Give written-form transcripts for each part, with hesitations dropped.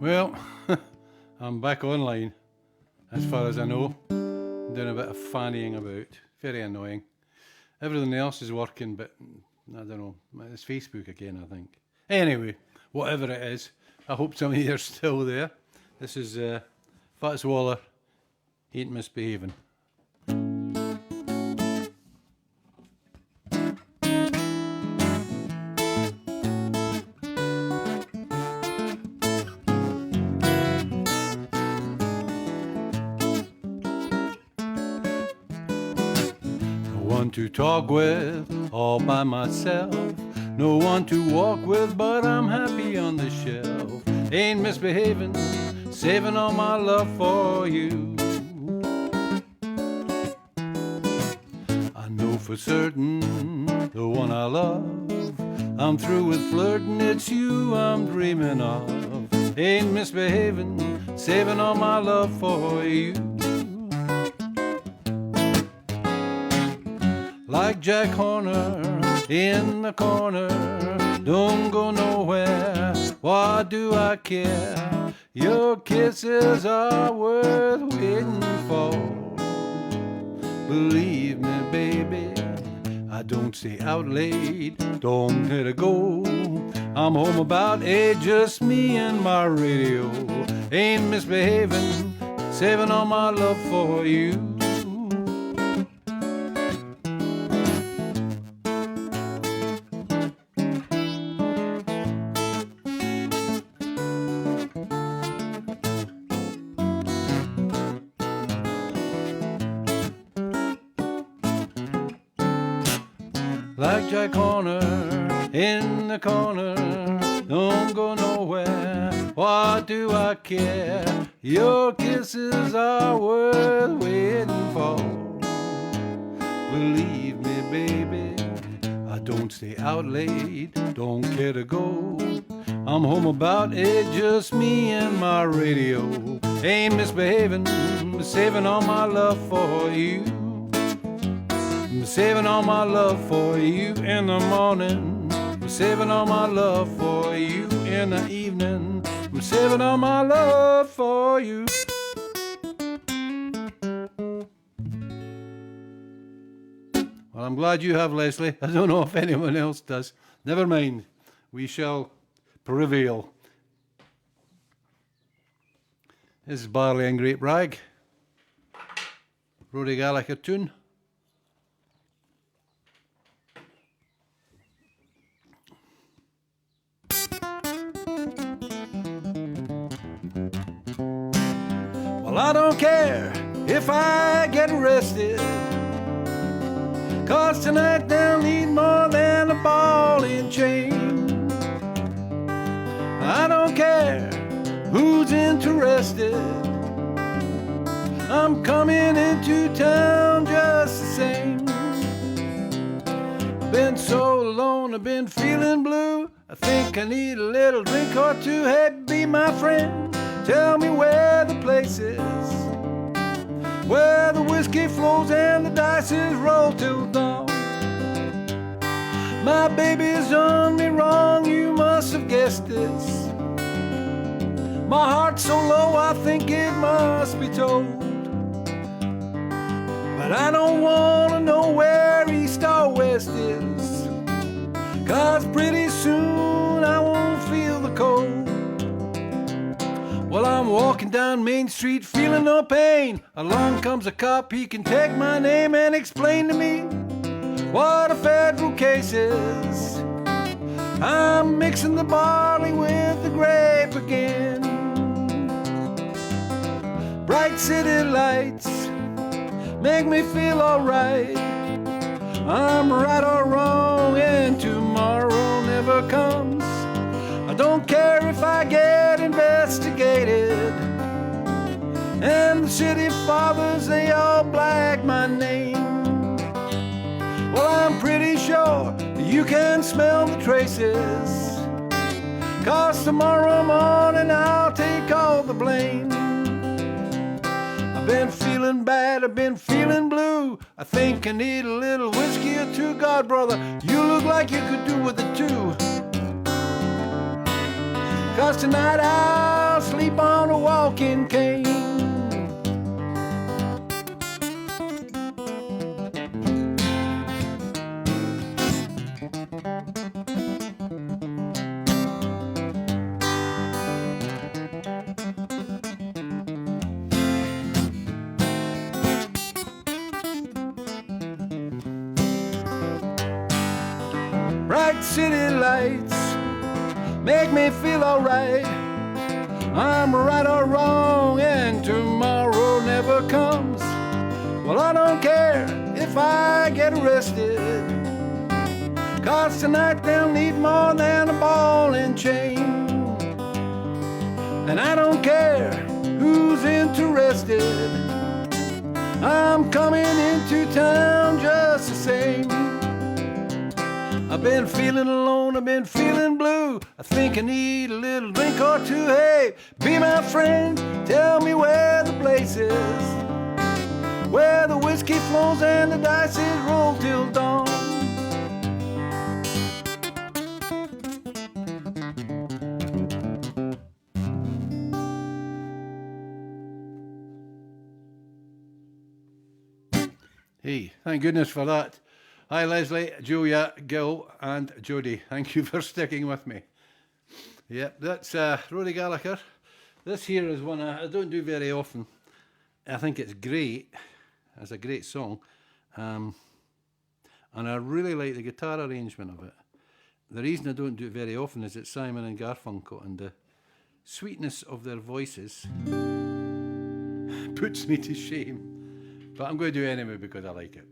Well, I'm back online, as far as I know. Doing a bit of fannying about. Very annoying. Everything else is working, but I don't know. It's Facebook again, I think. Anyway, whatever it is, I hope some of you are still there. This is Fats Waller, Ain't Misbehaving. To talk with all by myself, no one to walk with, but I'm happy on the shelf. Ain't misbehaving, saving all my love for you. I know for certain the one I love, I'm through with flirting, it's you I'm dreaming of. Ain't misbehaving, saving all my love for you. Like Jack Horner in the corner, don't go nowhere, why do I care? Your kisses are worth waiting for. Believe me, baby, I don't stay out late, don't let it go. I'm home about 8, just me and my radio. Ain't misbehaving, saving all my love for you. Like Jack Horner in the corner, don't go nowhere, why do I care? Your kisses are worth waiting for. Believe me, baby, I don't stay out late, don't care to go. I'm home about 8, just me and my radio. Ain't misbehaving, saving all my love for you. I'm saving all my love for you in the morning. I'm saving all my love for you in the evening. I'm saving all my love for you. Well, I'm glad you have, Leslie. I don't know if anyone else does. Never mind. We shall prevail. This is Barley and Grape Rag. Rody Gallagher tune. Well, I don't care if I get arrested, 'cause tonight they'll need more than a ball and chain. I don't care who's interested, I'm coming into town just the same. I've been so alone, I've been feeling blue, I think I need a little drink or two. Hey, be my friend, tell me where the place is, where the whiskey flows and the dice roll till dawn. My baby's done me wrong, you must have guessed this. My heart's so low, I think it must be told. But I don't wanna know where east or west is, 'cause pretty soon I won't feel the cold. Well, I'm walking down Main Street feeling no pain. Along comes a cop, he can take my name and explain to me what a federal case is. I'm mixing the barley with the grape again. Bright city lights make me feel alright. I'm right or wrong and tomorrow never comes. I don't care if I get investigated, and the city fathers, they all black my name. Well, I'm pretty sure you can smell the traces, 'cause tomorrow morning I'll take all the blame. I've been feeling bad, I've been feeling blue, I think I need a little whiskey or two. God, brother, you look like you could do with it too, 'cause tonight I'll I'll sleep on a walking cane. Bright city lights make me feel alright. I'm right or wrong and tomorrow never comes. Well, I don't care if I get arrested, 'cause tonight they'll need more than a ball and chain. And I don't care who's interested, I'm coming into town just the same. I've been feeling alone, I've been feeling blue. I think I need a little drink or two. Hey, be my friend, tell me where the place is, where the whiskey flows and the dice is roll till dawn. Hey, thank goodness for that. Hi Leslie, Julia, Gil and Jody. Thank you for sticking with me. Yep, that's Rory Gallagher. This here is one I don't do very often. I think it's great. It's a great song. And I really like the guitar arrangement of it. The reason I don't do it very often is it's Simon and Garfunkel, and the sweetness of their voices puts me to shame. But I'm going to do it anyway because I like it.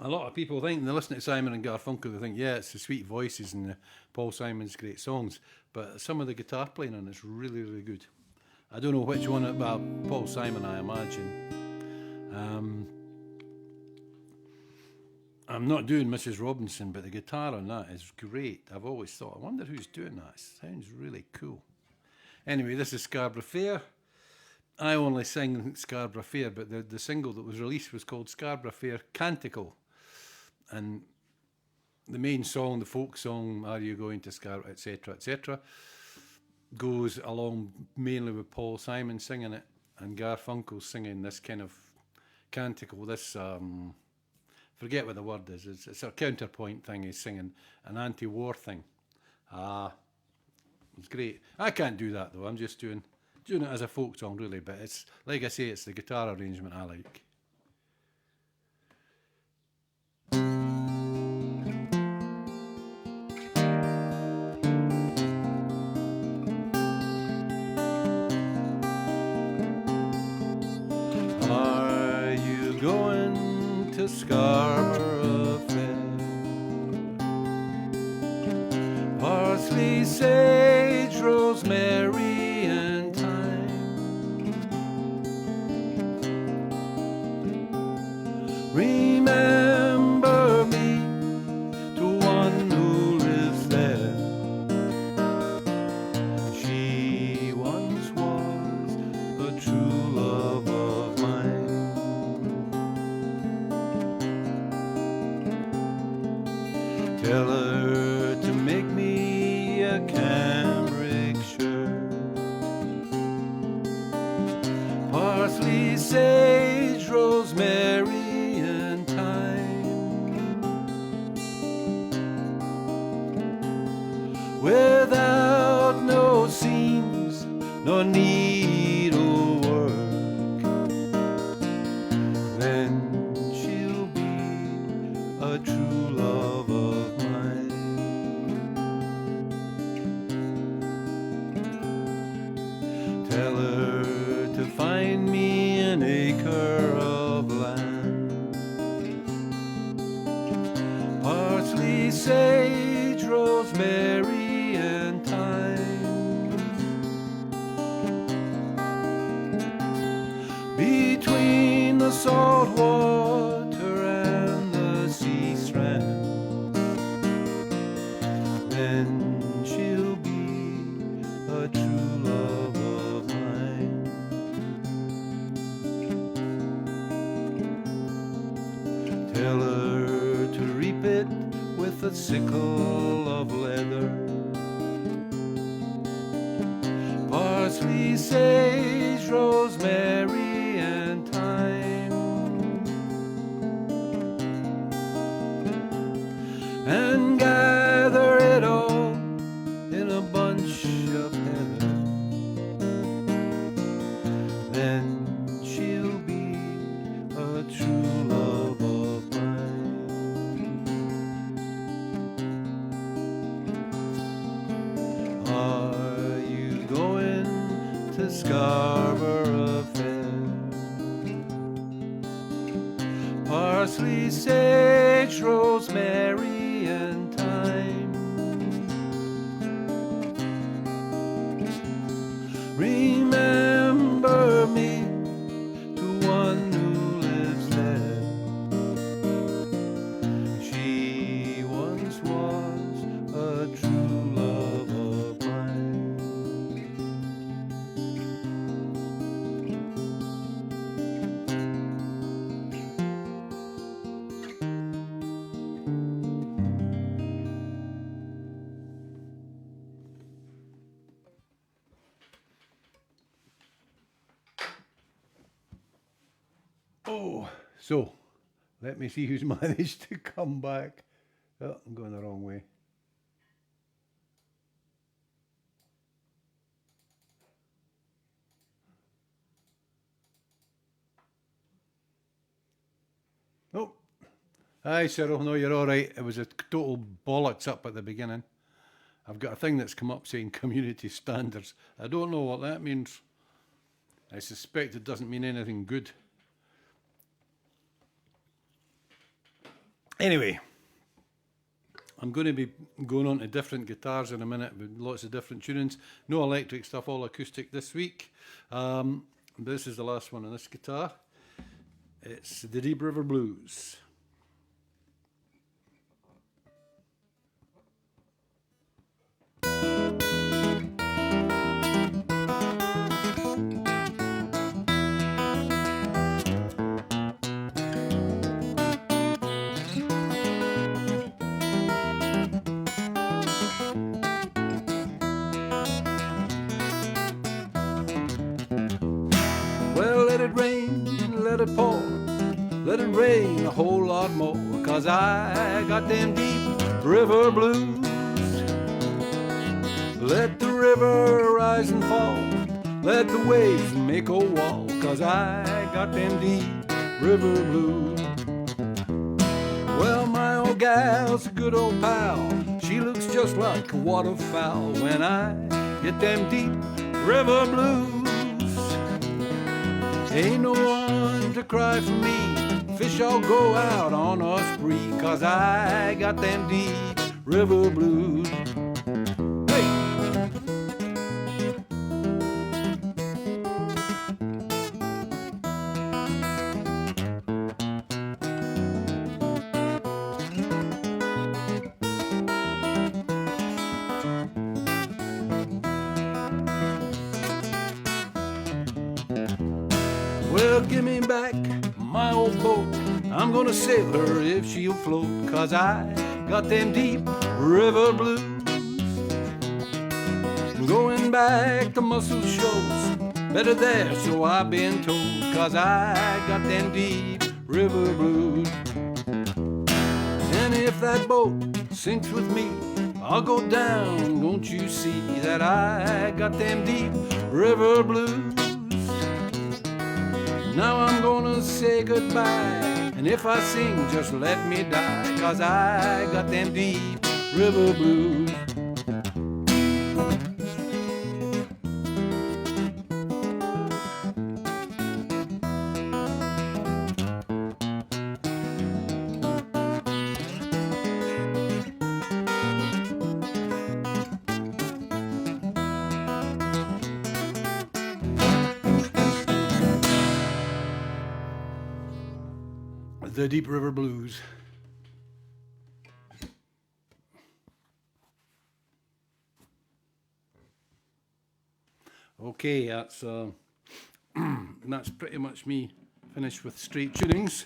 A lot of people think, when they listen to Simon and Garfunkel, they think, yeah, it's the sweet voices and Paul Simon's great songs, but some of the guitar playing on it's really, really good. I don't know which one, well, Paul Simon, I imagine. I'm not doing Mrs. Robinson, but the guitar on that is great. I've always thought, I wonder who's doing that. It sounds really cool. Anyway, this is Scarborough Fair. I only sing Scarborough Fair, but the single that was released was called Scarborough Fair Canticle. And the main song, the folk song, Are You Going to Scarborough, etc., etc., goes along mainly with Paul Simon singing it and Garfunkel singing this kind of canticle, this, forget what the word is, it's a counterpoint thing, he's singing an anti-war thing. It's great. I can't do that though, I'm just doing it as a folk song really, but it's, like I say, it's the guitar arrangement I like. Are you going to Scarborough Fair? Parsley, sage, rosemary and thyme. Remember me to one who lives there. She once was a true love of mine. Tell her to make me a cambric shirt. Parsley, sage, rosemary and thyme. Without no seams nor needlework, then she'll be a true love of mine. Tell her to find me an acre of land. Parsley, sage, rosemary and thyme. Between the salt water and the sea strand, then she'll be a true love of mine. Tell her to reap it with a sickle of leather. sage, rosemary, and thyme, and gather it all in a bunch of heather. Then she'll be a true love of mine. Are you going to Scarborough Fair? Parsley, sage, rosemary, and thyme. Remember me to one who lives there. She once was a true love of mine. Oh, so let me see who's managed to come back. Oh, I'm going the wrong way. Oh, hi Cyril, no, you're all right. It was a total bollocks up at the beginning. I've got a thing that's come up saying community standards. I don't know what that means. I suspect it doesn't mean anything good. Anyway, I'm going to be going on to different guitars in a minute with lots of different tunings. No electric stuff, all acoustic this week. This is the last one on this guitar. It's the Deep River Blues. Well, let it rain, let it pour, let it rain a whole lot more, 'cause I got them deep river blues. Let the river rise and fall, let the waves make a wall, 'cause I got them deep river blues. Well, my old gal's a good old pal, she looks just like a waterfowl when I get them deep river blues. Ain't no one to cry for me, fish all go out on a spree, 'cause I got them deep river blues. Hey! Well, give me back my old boat, I'm gonna sail her if she'll float, 'cause I got them deep river blues. Going back to Muscle Shoals, better there, so I've been told, 'cause I got them deep river blues. And if that boat sinks with me, I'll go down, won't you see that I got them deep river blues. Now I'm gonna say goodbye, and if I sing, just let me die, 'cause I got them deep river blues. The Deep River Blues. Okay, that's that's pretty much me finished with straight tunings.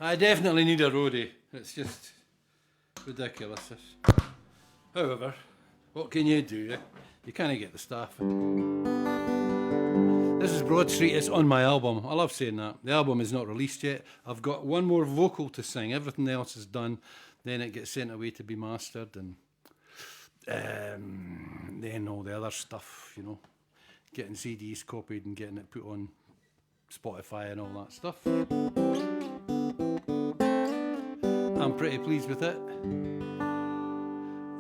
I definitely need a roadie. It's just ridiculous. However, what can you do? You can't get the staff. This is Broad Street. It's on my album. I love saying that. The album is not released yet. I've got one more vocal to sing. Everything else is done. Then it gets sent away to be mastered, and then all the other stuff, you know, getting CDs copied and getting it put on Spotify and all that stuff. I'm pretty pleased with it.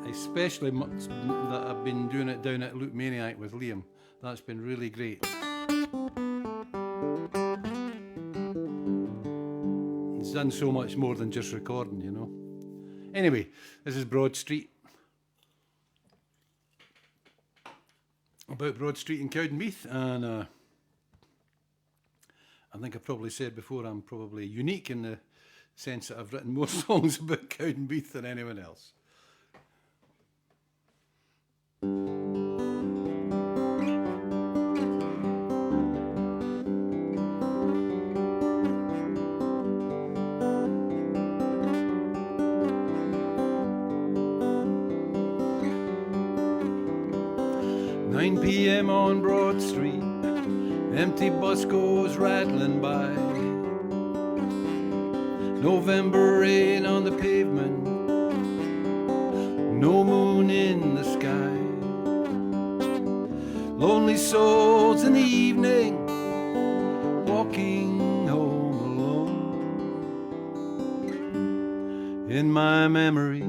Especially much that I've been doing it down at Loop Maniac with Liam. That's been really great. It's done so much more than just recording, you know. Anyway, this is Broad Street. About Broad Street in Cowdenbeath, and I think I've probably said before I'm probably unique in the sense that I've written more songs about Cowdenbeath than anyone else. 9 p.m. on Broad Street, empty bus goes rattling by. November rain on the pavement, no moon in the sky. Lonely souls in the evening, walking home alone. In my memory,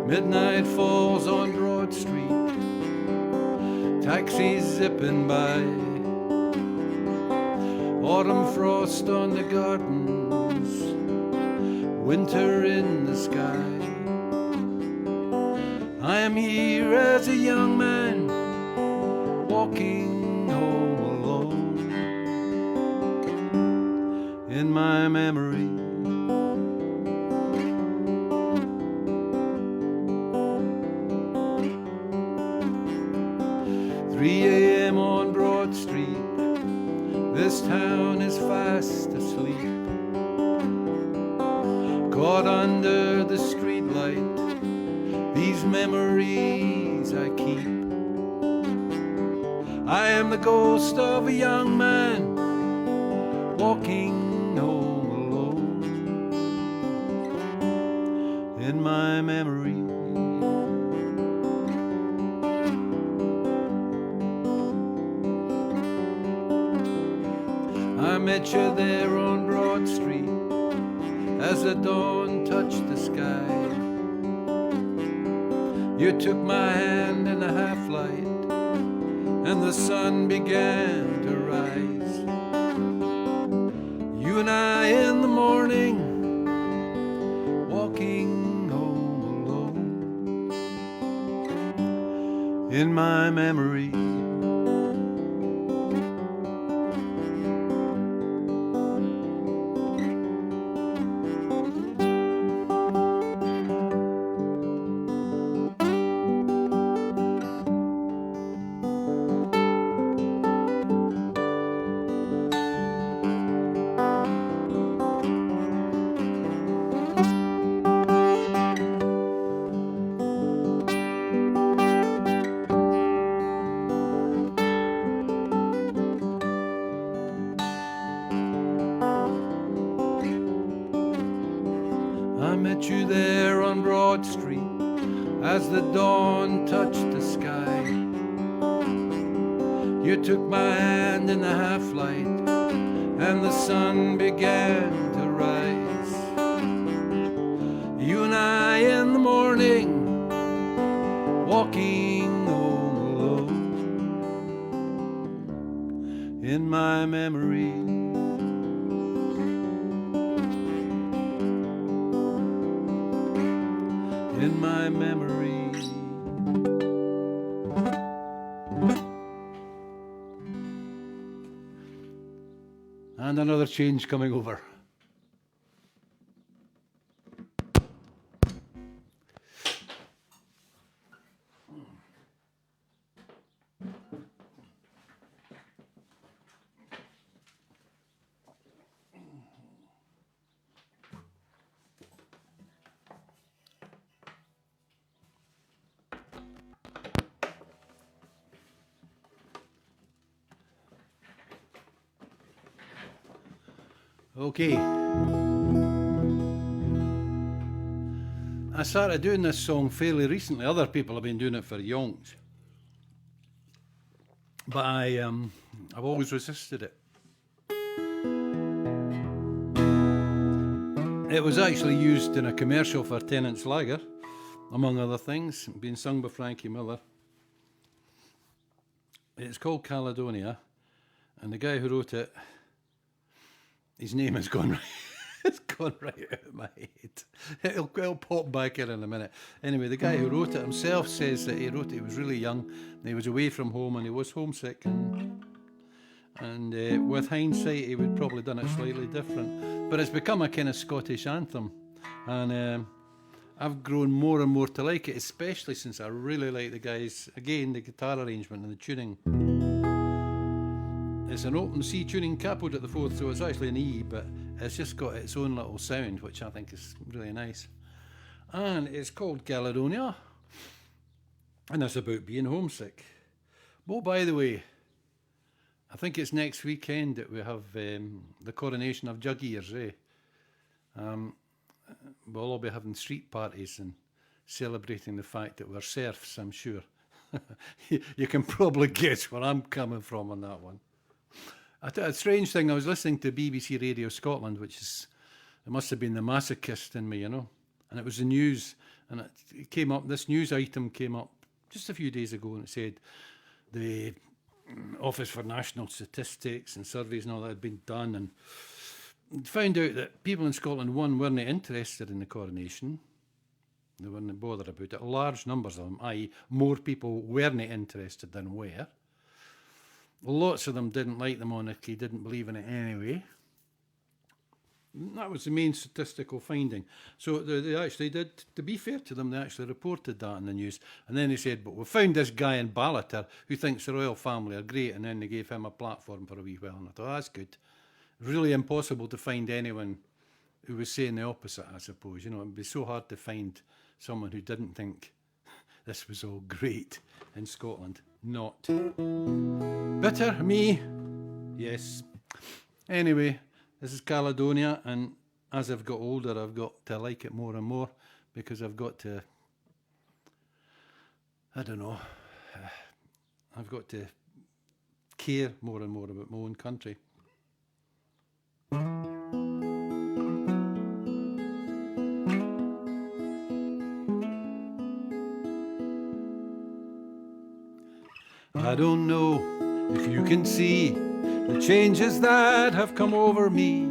midnight falls on Broad Street, taxis zipping by. Autumn frost on the gardens, winter in the sky. I am here as a young man, walking home alone. In my memory, 3 a.m. on Broad Street, this town is fast asleep. Caught under the streetlight, these memories I keep. I am the ghost of a young man, walking home alone. In my memory, I met you there on Broad Street as the dawn touched the sky. You took my hand in a half-light and the sun began to rise. You and I in the morning, walking home alone. In my memory, I met you there on Broad Street as the dawn touched the sky. You took my hand in the half-light and the sun began to rise. You and I in the morning, walking home alone. In my memory, in my memory. And another change coming over. Okay. I started doing this song fairly recently. Other people have been doing it for yonks. But I've always resisted it. It was actually used in a commercial for Tennent's Lager, among other things, being sung by Frankie Miller. It's called Caledonia, and the guy who wrote it, his name has gone right. It's gone right out of my head. It'll pop back in a minute. Anyway, the guy who wrote it himself says that he wrote it, he was really young, and he was away from home, and he was homesick, and with hindsight, he would probably done it slightly different. But it's become a kind of Scottish anthem, and I've grown more and more to like it, especially since I really like the guys, again, the guitar arrangement and the tuning. It's an open C tuning capoed at the fourth, so it's actually an E, but it's just got its own little sound, which I think is really nice. And it's called Caledonia, and it's about being homesick. Oh, by the way, I think it's next weekend that we have the coronation of Jug Ears, eh? We'll all be having street parties and celebrating the fact that we're serfs, I'm sure. You can probably guess where I'm coming from on that one. A strange thing, I was listening to BBC Radio Scotland, which is, it must have been the masochist in me, you know, and it was the news, and it came up, this news item came up just a few days ago, and it said the Office for National Statistics and surveys and all that had been done, and found out that people in Scotland, one, weren't interested in the coronation. They weren't bothered about it. Large numbers of them, i.e. more people weren't interested than were. Lots of them didn't like the monarchy, didn't believe in it anyway. That was the main statistical finding. So they actually did, to be fair to them, they actually reported that in the news. And then they said, but we found this guy in Ballater who thinks the royal family are great, and then they gave him a platform for a wee while. And I thought, that's good. Really impossible to find anyone who was saying the opposite, I suppose. You know, it would be so hard to find someone who didn't think this was all great in Scotland. Not. Bitter, me? Yes. Anyway, this is Caledonia, and as I've got older, I've got to like it more and more, because I've got to, I don't know, I've got to care more and more about my own country. I don't know if you can see the changes that have come over me.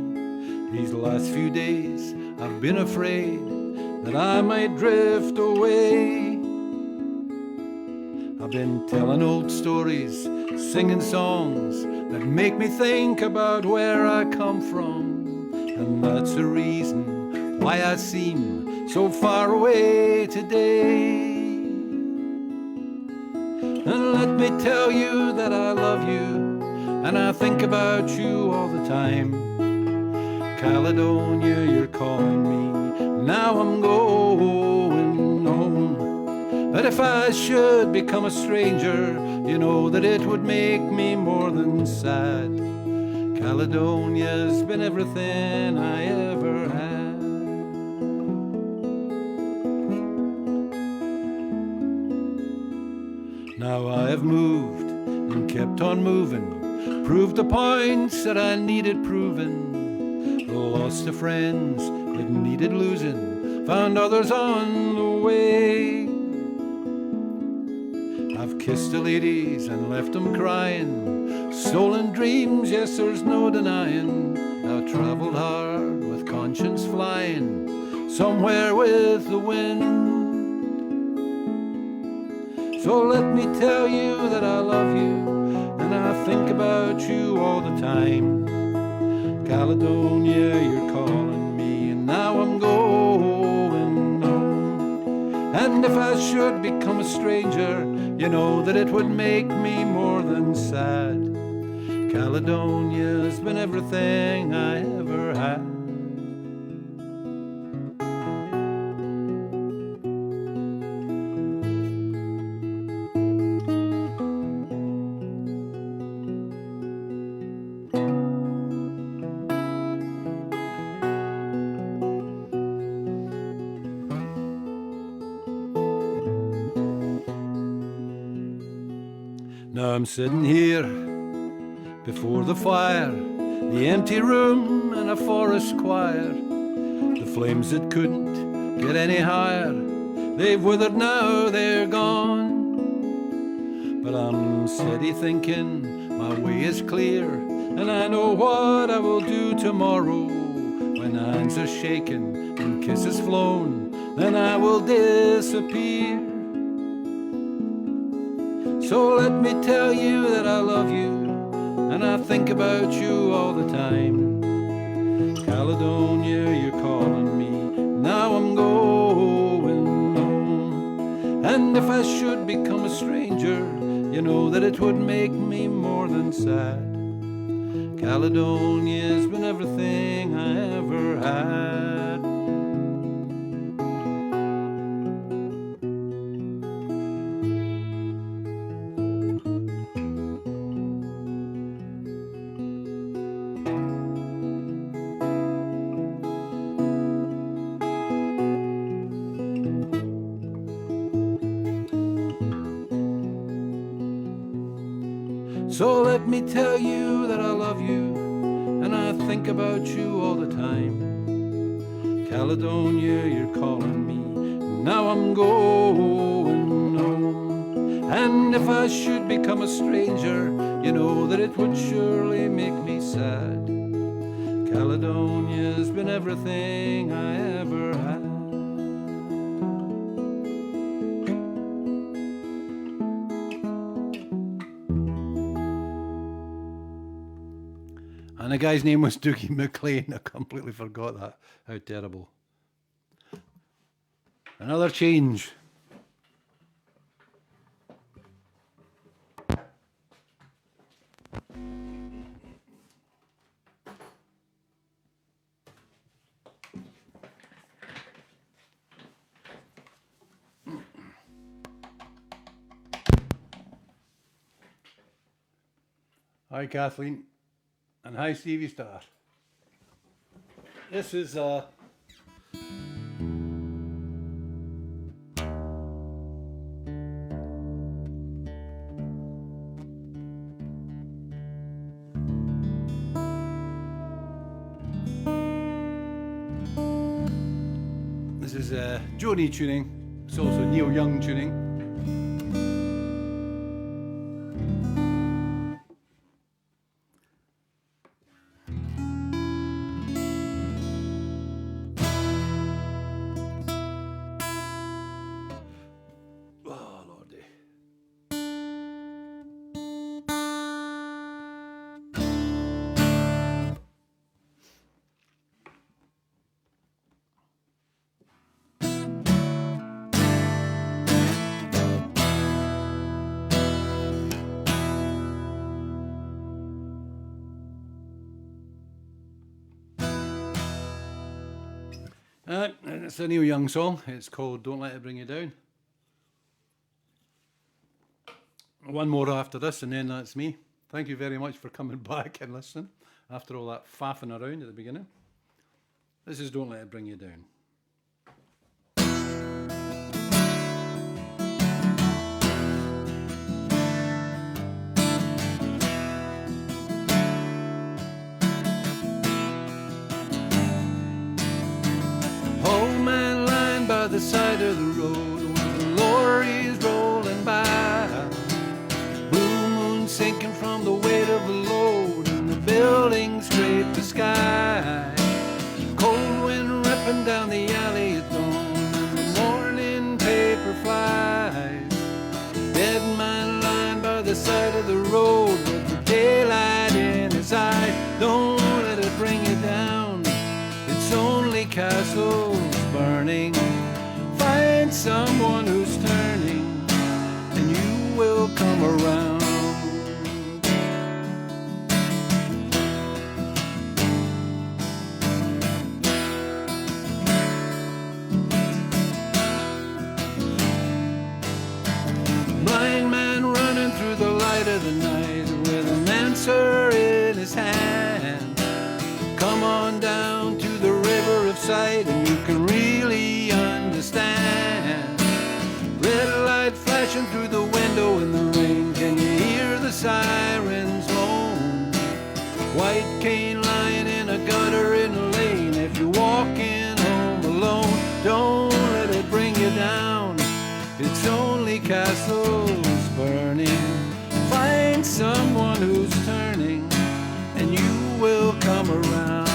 These last few days I've been afraid that I might drift away. I've been telling old stories, singing songs that make me think about where I come from. And that's the reason why I seem so far away today. And let me tell you that I love you, and I think about you all the time. Caledonia, you're calling me, now I'm going home. But if I should become a stranger, you know that it would make me more than sad. Caledonia's been everything I ever had. Now I have moved and kept on moving, proved the points that I needed proving, lost the friends that needed losing, found others on the way. I've kissed the ladies and left them crying, stolen dreams, yes, there's no denying. I've travelled hard with conscience flying, somewhere with the wind. So let me tell you that I love you, and I think about you all the time. Caledonia, you're calling me, and now I'm going home. And if I should become a stranger, you know that it would make me more than sad. Caledonia's been everything I ever had. Now I'm sitting here before the fire, the empty room and a forest choir. The flames that couldn't get any higher, they've withered now, they're gone. But I'm steady thinking my way is clear, and I know what I will do tomorrow. When hands are shaken and kisses flown, then I will disappear. So let me tell you that I love you, and I think about you all the time. Caledonia, you're calling me, now I'm going home. And if I should become a stranger, you know that it would make me more than sad. Caledonia's been everything I ever had. So let me tell you that I love you, and I think about you all the time. Caledonia, you're calling me, now I'm going home. And if I should become a stranger, you know that it would surely make me sad. Caledonia's been everything I ever had. And the guy's name was Doogie McLean. I completely forgot that. How terrible. Another change. Hi, Kathleen. And hi, Stevie Star. This is Joni tuning. It's also Neil Young tuning. It's a Neil Young song. It's called Don't Let It Bring You Down. One more after this, and then that's me. Thank you very much for coming back and listening after all that faffing around at the beginning. This is Don't Let It Bring You Down. The side of the road when the lorry's rolling by, blue moon sinking from the weight of the load, and the buildings scrape the sky. Cold wind ripping down the alley at dawn, and the morning paper flies. Dead man lying by the side of the road with the daylight in his eye. Don't let it bring you down, it's only castles burning. Find someone who's turning, and you will come around. Blind man running through the light of the night with an answer in his hand. Come on down to the river of sight, and you can really understand. Red light flashing through the window in the rain. Can you white cane lying in a gutter in a lane. If you're walking home alone, don't let it bring you down. It's only castles burning. Find someone who's turning, and you will come around.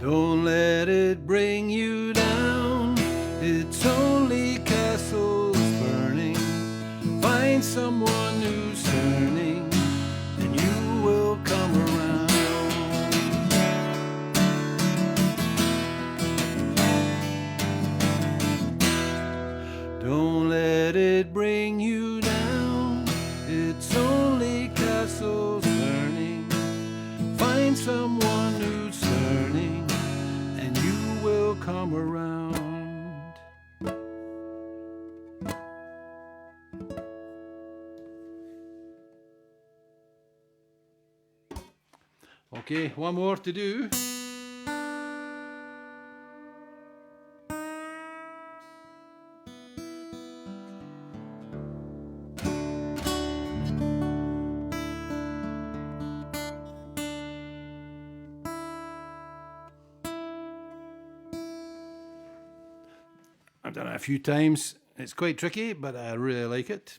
Don't let it bring you down. It's only castles burning. Find someone who's turning, and you will come around. Don't let it bring you down. It's only castles burning. Find someone who's turning, and you will come around. Okay, one more to do. I've done it a few times. It's quite tricky, but I really like it.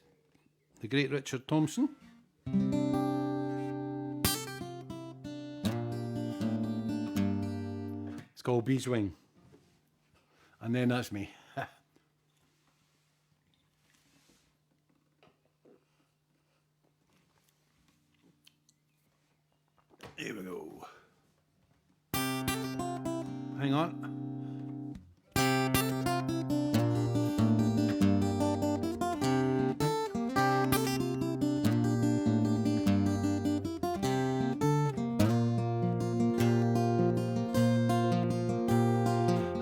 The great Richard Thompson. It's called Beeswing. And then that's me. Here we go. Hang on.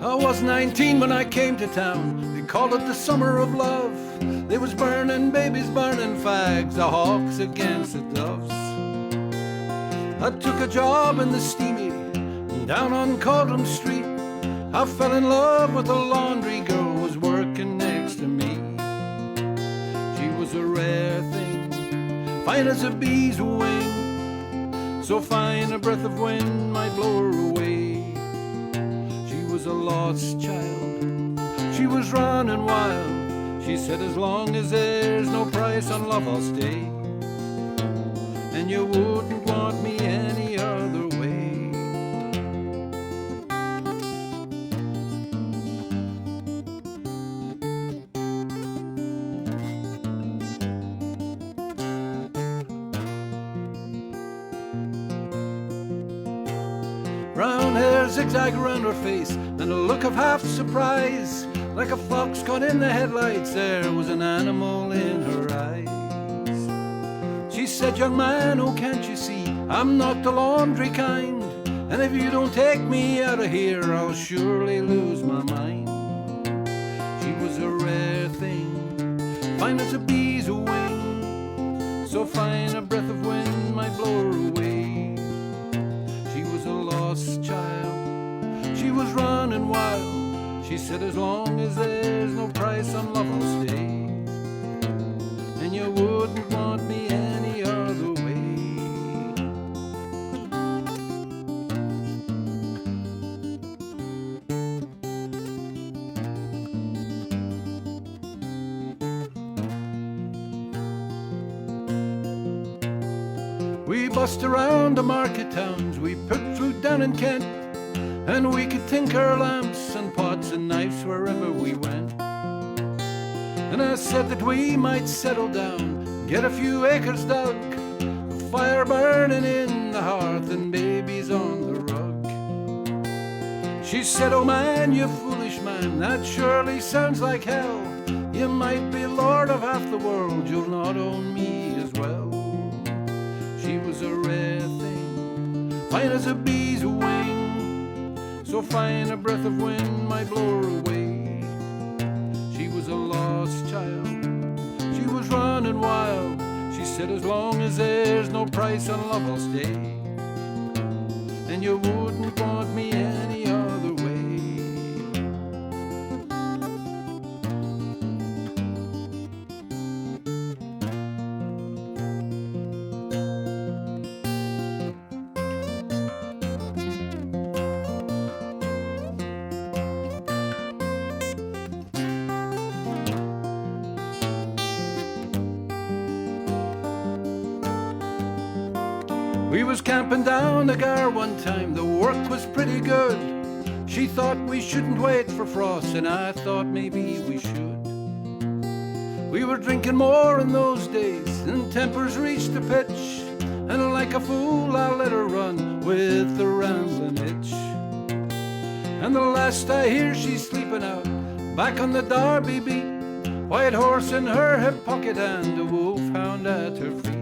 I was 19 when I came to town. They called it the summer of love. They was burning babies, burning fags, the hawks against the doves. I took a job in the steamy down on Codlem Street. I fell in love with a laundry girl who was working next to me. She was a rare thing, fine as a bee's wing, so fine a breath of wind might blow her away. She was a lost child, she was running wild. She said, as long as there's no price on love, I'll stay, and you wouldn't want me any other way. Brown hair zigzag around her face, and a look of half surprise. Like a fox caught in the headlights, there was an animal in her eyes. She said, young man, oh can't you see, I'm not the laundry kind, and if you don't take me out of here, I'll surely lose my mind. She was a rare thing, fine as a bee's wing, so fine a breath of wind might blow her away. She was a lost child, she was running wild. She said, as long as there's no price on love, I'll stay, and you wouldn't want me any other way. We bussed around the market towns, we picked fruit down in Kent, and we could tinker lamps and pots and knives wherever we went. And I said that we might settle down, get a few acres dug, a fire burning in the hearth and babies on the rug. She said, oh man, you foolish man, that surely sounds like hell. You might be lord of half the world, you'll not own me as well. She was a rare thing, fine as a bee's wing, so fine a breath of wind might blow her away. She was a lost child, she was running wild. She said, as long as there's no price on love, I'll stay, and you wouldn't want me any other way. We was camping down the Gar one time, the work was pretty good. She thought we shouldn't wait for frost, and I thought maybe we should. We were drinking more in those days, and tempers reached a pitch, and like a fool I let her run with the rambling itch. And the last I hear she's sleeping out back on the Derby beat, white horse in her hip pocket and a wolfhound at her feet.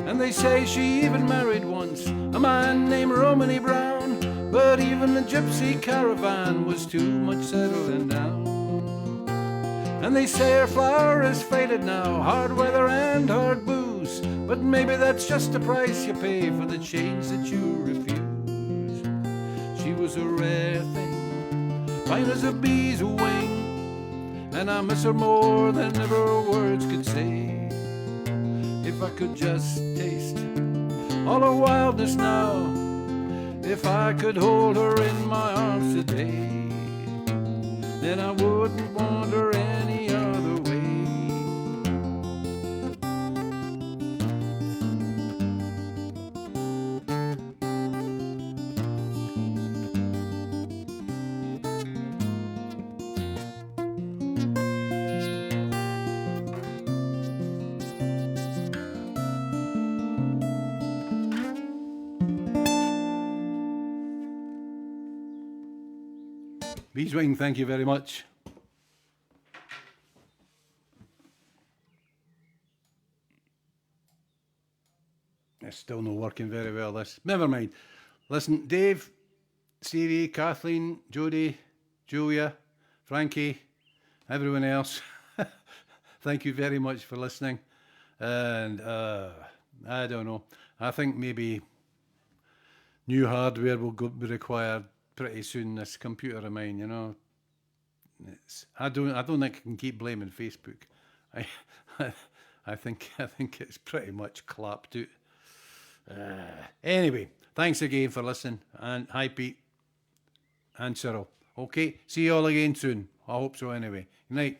And they say she even married once a man named Romany Brown, but even the gypsy caravan was too much settling down. And they say her flower is faded now, hard weather and hard booze, but maybe that's just the price you pay for the change that you refuse. She was a rare thing, fine as a bee's wing, and I miss her more than ever words could say. If I could just taste all her wildness now, if I could hold her in my arms today, then I wouldn't want her any other way. Beeswing, thank you very much. It's still not working very well, this. Never mind. Listen, Dave, Stevie, Kathleen, Jodie, Julia, Frankie, everyone else, thank you very much for listening. And I don't know. I think maybe new hardware will be required pretty soon. This computer of mine, you know, I don't think I can keep blaming Facebook. I think it's pretty much clapped out. Anyway, thanks again for listening, and hi Pete and Cyril. Okay, see you all again soon. I hope so anyway. Good night.